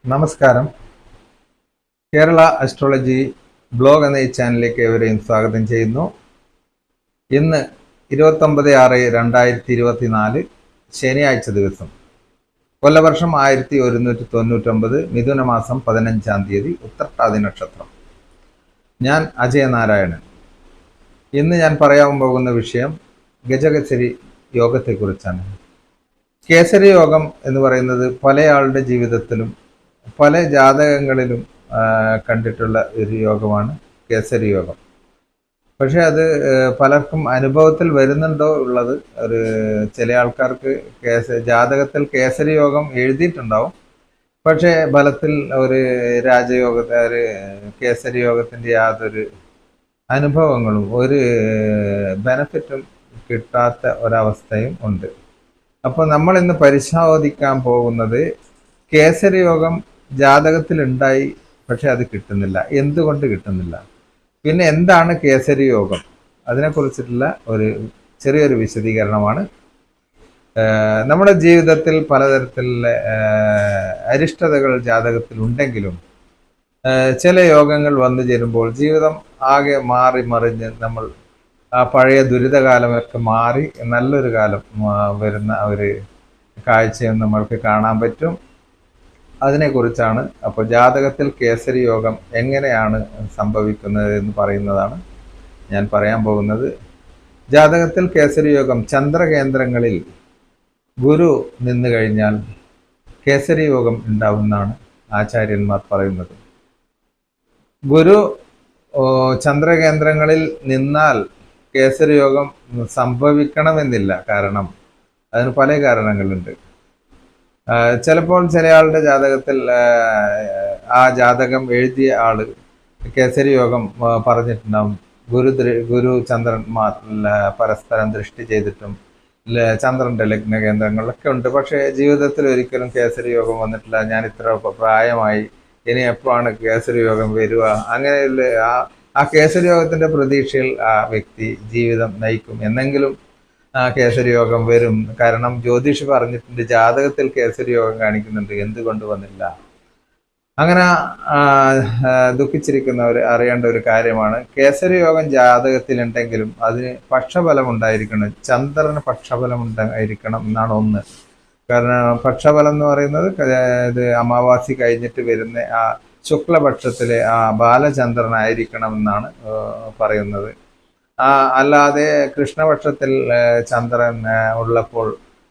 നമസ്കാരം. Kerala astrology blog എന്ന ഈ ചാനലിലേക്ക് ഏവരെയും സ്വാഗതം ചെയ്യുന്നു. ഇന്ന് 29/6/2024 ശനിയാഴ്ച ദിവസം, കൊല്ലവർഷം 1199, മിഥുനമാസം 15-ാം തീയതി, ഉത്രട്ടാതി നക്ഷത്രം. ഞാൻ അജയനാരായണൻ. ഇന്ന് ഞാൻ പറയാൻ പോകുന്ന വിഷയം ഗജകേസരി യോഗത്തെക്കുറിച്ചാണ്. കേസരി യോഗം എന്ന് പറയുന്നത് പലയാളുടെ ജീവിതത്തിലും പല ജാതകങ്ങളിലും കണ്ടിട്ടുള്ള ഒരു യോഗമാണ് കേസരി യോഗം. പക്ഷെ അത് പലർക്കും അനുഭവത്തിൽ വരുന്നുണ്ടോ ഉള്ളത് ഒരു ചില ആൾക്കാർക്ക് ജാതകത്തിൽ കേസരി യോഗം എഴുതിയിട്ടുണ്ടാവും. പക്ഷേ ഫലത്തിൽ ഒരു ഒരു കേസരി യോഗത്തിൻ്റെ യാതൊരു അനുഭവങ്ങളും ഒരു ബെനഫിറ്റും കിട്ടാത്ത ഒരവസ്ഥയും ഉണ്ട്. അപ്പോൾ നമ്മൾ ഇന്ന് പരിശോധിക്കാൻ പോകുന്നത് കേസരി യോഗം ജാതകത്തിൽ ഉണ്ടായി, പക്ഷെ അത് കിട്ടുന്നില്ല. എന്തുകൊണ്ട് കിട്ടുന്നില്ല? പിന്നെ എന്താണ് കേസരി യോഗം? അതിനെക്കുറിച്ചിട്ടുള്ള ഒരു ചെറിയൊരു വിശദീകരണമാണ്. നമ്മുടെ ജീവിതത്തിൽ പലതരത്തിലുള്ള അരിഷ്ടതകൾ ജാതകത്തിൽ ഉണ്ടെങ്കിലും ചില യോഗങ്ങൾ വന്നു ചേരുമ്പോൾ ജീവിതം ആകെ മാറി മറിഞ്ഞ് നമ്മൾ ആ പഴയ ദുരിതകാലമൊക്കെ മാറി നല്ലൊരു കാലം വരുന്ന ഒരു കാഴ്ചയും നമ്മൾക്ക് കാണാൻ പറ്റും. അതിനെക്കുറിച്ചാണ് അപ്പോൾ ജാതകത്തിൽ കേസരി യോഗം എങ്ങനെയാണ് സംഭവിക്കുന്നത് എന്ന് പറയുന്നതാണ് ഞാൻ പറയാൻ പോകുന്നത്. ജാതകത്തിൽ കേസരി യോഗം ചന്ദ്രകേന്ദ്രങ്ങളിൽ ഗുരു നിന്ന് കഴിഞ്ഞാൽ കേസരി യോഗം ഉണ്ടാവുമെന്നാണ് ആചാര്യന്മാർ പറയുന്നത്. ഗുരു ചന്ദ്രകേന്ദ്രങ്ങളിൽ നിന്നാൽ കേസരി യോഗം സംഭവിക്കണമെന്നില്ല. കാരണം അതിന് പല കാരണങ്ങളുണ്ട്. ചിലപ്പോൾ ചിലയാളുടെ ജാതകത്തിൽ ആ ജാതകം എഴുതിയ ആള് കേസരി യോഗം പറഞ്ഞിട്ടുണ്ടാവും. ഗുരു ചന്ദ്രന്മാർ പരസ്പരം ദൃഷ്ടി ചെയ്തിട്ടും ചന്ദ്രന്റെ ലഗ്ന കേന്ദ്രങ്ങളിലൊക്കെ ഉണ്ട്. പക്ഷേ ജീവിതത്തിൽ ഒരിക്കലും കേസരി യോഗം വന്നിട്ടില്ല. ഞാൻ ഇത്ര പ്രായമായി, ഇനി എപ്പോഴാണ് കേസരി യോഗം വരിക? അങ്ങനെയുള്ള ആ കേസരി യോഗത്തിന്റെ പ്രതീക്ഷയിൽ ആ വ്യക്തി ജീവിതം നയിക്കും. എന്നെങ്കിലും കേസരി യോഗം വരും. കാരണം ജ്യോതിഷ് പറഞ്ഞിട്ടുണ്ട്, ജാതകത്തിൽ കേസരി യോഗം കാണിക്കുന്നുണ്ട്, എന്തുകൊണ്ട് വന്നില്ല? അങ്ങനെ ദുഃഖിച്ചിരിക്കുന്നവർ അറിയേണ്ട ഒരു കാര്യമാണ്, കേസരി യോഗം ജാതകത്തിൽ ഉണ്ടെങ്കിലും അതിന് പക്ഷഫലം ഉണ്ടായിരിക്കണം. ചന്ദ്രന് പക്ഷഫലം ഉണ്ടായിരിക്കണം എന്നാണ് ഒന്ന്. കാരണം പക്ഷഫലം എന്ന് പറയുന്നത് ഇത് അമാവാസി കഴിഞ്ഞിട്ട് വരുന്ന ആ ശുക്ലപക്ഷത്തിലെ ആ ബാലചന്ദ്രനായിരിക്കണം എന്നാണ് പറയുന്നത്. അല്ലാതെ കൃഷ്ണപക്ഷത്തിൽ ചന്ദ്രൻ ഉള്ളപ്പോൾ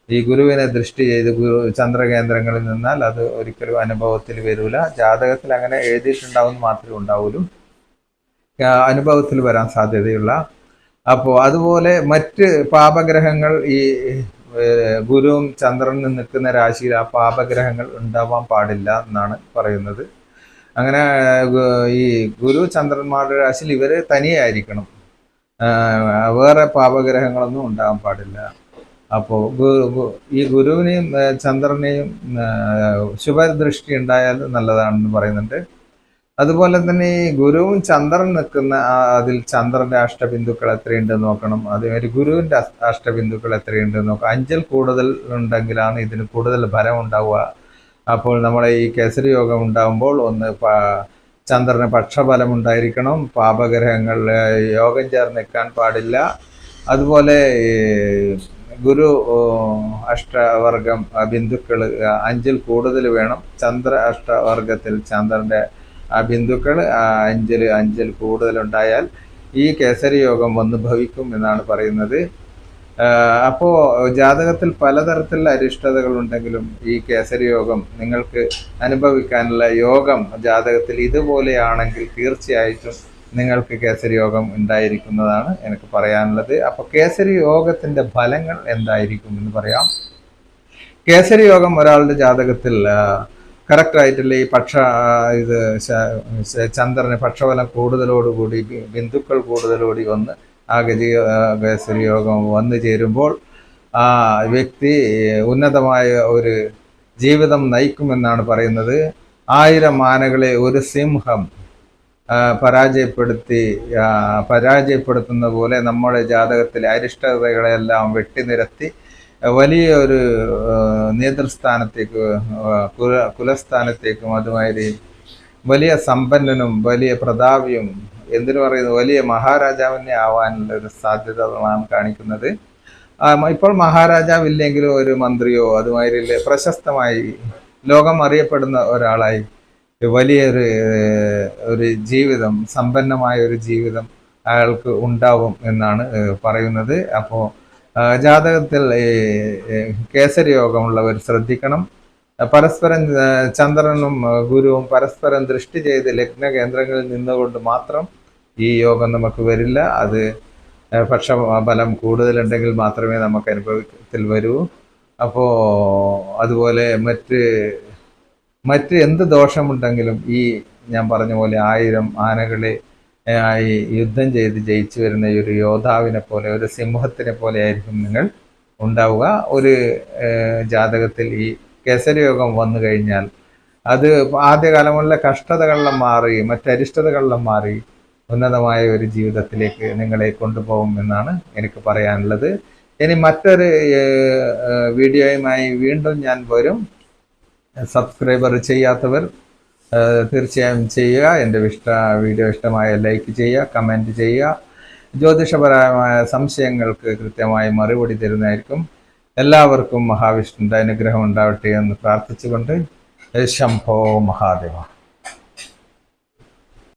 ഈ ഗുരുവിനെ ദൃഷ്ടി ചെയ്ത് ചന്ദ്രകേന്ദ്രങ്ങളിൽ നിന്നാൽ അത് ഒരിക്കലും അനുഭവത്തിൽ വരില്ല. ജാതകത്തിൽ അങ്ങനെ എഴുതിയിട്ടുണ്ടാവും മാത്രമേ ഉണ്ടാവുള്ളൂ, അനുഭവത്തിൽ വരാൻ സാധ്യതയുള്ള. അപ്പോൾ അതുപോലെ മറ്റ് പാപഗ്രഹങ്ങൾ ഈ ഗുരുവും ചന്ദ്രനും നിൽക്കുന്ന രാശിയിൽ ആ പാപഗ്രഹങ്ങൾ ഉണ്ടാവാൻ പാടില്ല എന്നാണ് പറയുന്നത്. അങ്ങനെ ഈ ഗുരു ചന്ദ്രന്മാരുടെ രാശിയിൽ ഇവർ തനിയായിരിക്കണം, വേറെ പാപഗ്രഹങ്ങളൊന്നും ഉണ്ടാകാൻ പാടില്ല. അപ്പോൾ ഈ ഗുരുവിനെയും ചന്ദ്രനെയും ശുഭദൃഷ്ടി ഉണ്ടായാൽ നല്ലതാണെന്ന് പറയുന്നുണ്ട്. അതുപോലെ തന്നെ ഈ ഗുരുവും ചന്ദ്രൻ നിൽക്കുന്ന അതിൽ ചന്ദ്രന്റെ അഷ്ടബിന്ദുക്കൾ എത്രയുണ്ടെന്ന് നോക്കണം. അതേമാതിരി ഗുരുവിന്റെ അഷ്ടബിന്ദുക്കൾ എത്രയുണ്ടെന്ന് നോക്കാം. 5 കൂടുതൽ ഉണ്ടെങ്കിലാണ് ഇതിന് കൂടുതൽ ഫലം ഉണ്ടാവുക. അപ്പോൾ നമ്മളെ ഈ കേസരി യോഗം ഉണ്ടാകുമ്പോൾ ഒന്ന് ചന്ദ്രന് പക്ഷഫലം ഉണ്ടായിരിക്കണം, പാപഗ്രഹങ്ങൾ യോഗം ചേർന്ന് നിൽക്കാൻ പാടില്ല. അതുപോലെ ഗുരു അഷ്ടവർഗം ബിന്ദുക്കൾ 5-ൽ കൂടുതൽ വേണം. ചന്ദ്ര അഷ്ടവർഗത്തിൽ ചന്ദ്രന്റെ ആ ബിന്ദുക്കൾ 5-ൽ കൂടുതലുണ്ടായാൽ ഈ കേസരി യോഗം വന്ന് ഭവിക്കും എന്നാണ് പറയുന്നത്. അപ്പോൾ ജാതകത്തിൽ പലതരത്തിലുള്ള അരിഷ്ടതകൾ ഉണ്ടെങ്കിലും ഈ കേസരി യോഗം നിങ്ങൾക്ക് അനുഭവിക്കാനുള്ള യോഗം ജാതകത്തിൽ ഇതുപോലെയാണെങ്കിൽ തീർച്ചയായിട്ടും നിങ്ങൾക്ക് കേസരി യോഗം ഉണ്ടായിരിക്കുന്നതാണ് എനിക്ക് പറയാനുള്ളത്. അപ്പോൾ കേസരി യോഗത്തിന്റെ ഫലങ്ങൾ എന്തായിരിക്കും എന്ന് പറയാം. കേസരി യോഗം ഒരാളുടെ ജാതകത്തിൽ കറക്റ്റായിട്ടുള്ള ഈ ചന്ദ്രന് പക്ഷഫലം കൂടുതലോടുകൂടി ബിന്ദുക്കൾ കൂടുതലോടി വന്ന് ആ കേസരി യോഗം വന്നു ചേരുമ്പോൾ ആ വ്യക്തി ഉന്നതമായ ഒരു ജീവിതം നയിക്കുമെന്നാണ് പറയുന്നത്. 1000 ആനകളെ ഒരു സിംഹം പരാജയപ്പെടുത്തുന്ന പോലെ നമ്മുടെ ജാതകത്തിലെ അരിഷ്ടതകളെല്ലാം വെട്ടിനിരത്തി വലിയ ഒരു നേതൃസ്ഥാനത്തേക്ക് കുലസ്ഥാനത്തേക്കും അതുമാതിരി വലിയ സമ്പന്നനും വലിയ പ്രതാപിയും എന്തിനു പറയുന്നു വലിയ മഹാരാജാവിനെ ആവാനുള്ള ഒരു സാധ്യതകളാണ് കാണിക്കുന്നത്. ഇപ്പോൾ മഹാരാജാവില്ലെങ്കിലും ഒരു മന്ത്രിയോ അതുമാതിരി പ്രശസ്തമായി ലോകം അറിയപ്പെടുന്ന ഒരാളായി വലിയൊരു ഒരു ജീവിതം, സമ്പന്നമായ ഒരു ജീവിതം അയാൾക്ക് ഉണ്ടാവും എന്നാണ് പറയുന്നത്. അപ്പോൾ ജാതകത്തിൽ കേസരി യോഗമുള്ളവർ ശ്രദ്ധിക്കണം. പരസ്പരം ചന്ദ്രനും ഗുരുവും പരസ്പരം ദൃഷ്ടി ചെയ്ത് ലഗ്ന കേന്ദ്രങ്ങളിൽ നിന്നുകൊണ്ട് മാത്രം ഈ യോഗം നമുക്ക് വരില്ല. അത് പക്ഷഫലം കൂടുതലുണ്ടെങ്കിൽ മാത്രമേ നമുക്ക് അനുഭവത്തിൽ വരൂ. അപ്പോൾ അതുപോലെ മറ്റ് എന്ത് ദോഷമുണ്ടെങ്കിലും ഈ ഞാൻ പറഞ്ഞ പോലെ 1000 ആനകളെ ആയി യുദ്ധം ചെയ്ത് ജയിച്ചു വരുന്ന ഒരു യോദ്ധാവിനെ പോലെ, ഒരു സിംഹത്തിനെ പോലെ ആയിരിക്കും നിങ്ങൾ ഉണ്ടാവുക. ഒരു ജാതകത്തിൽ ഈ കേസരി യോഗം വന്നു കഴിഞ്ഞാൽ അത് ആദ്യകാലങ്ങളിലെ കഷ്ടതകളെല്ലാം മാറി, മറ്റരിഷ്ടതകളെല്ലാം മാറി ഉന്നതമായ ഒരു ജീവിതത്തിലേക്ക് നിങ്ങളെ കൊണ്ടുപോകും എന്നാണ് എനിക്ക് പറയാനുള്ളത്. ഇനി മറ്റൊരു വീഡിയോയുമായി വീണ്ടും ഞാൻ വരും. സബ്സ്ക്രൈബർ ചെയ്യാത്തവർ തീർച്ചയായും ചെയ്യുക. എൻ്റെ വീഡിയോ ഇഷ്ടമായ ലൈക്ക് ചെയ്യുക, കമൻറ്റ് ചെയ്യുക. ജ്യോതിഷപരമായ സംശയങ്ങൾക്ക് കൃത്യമായി മറുപടി തരുന്നതായിരിക്കും. എല്ലാവർക്കും മഹാവിഷ്ണുവിൻ്റെ അനുഗ്രഹം ഉണ്ടാവട്ടെ എന്ന് പ്രാർത്ഥിച്ചുകൊണ്ട് ശംഭോ മഹാദേവ.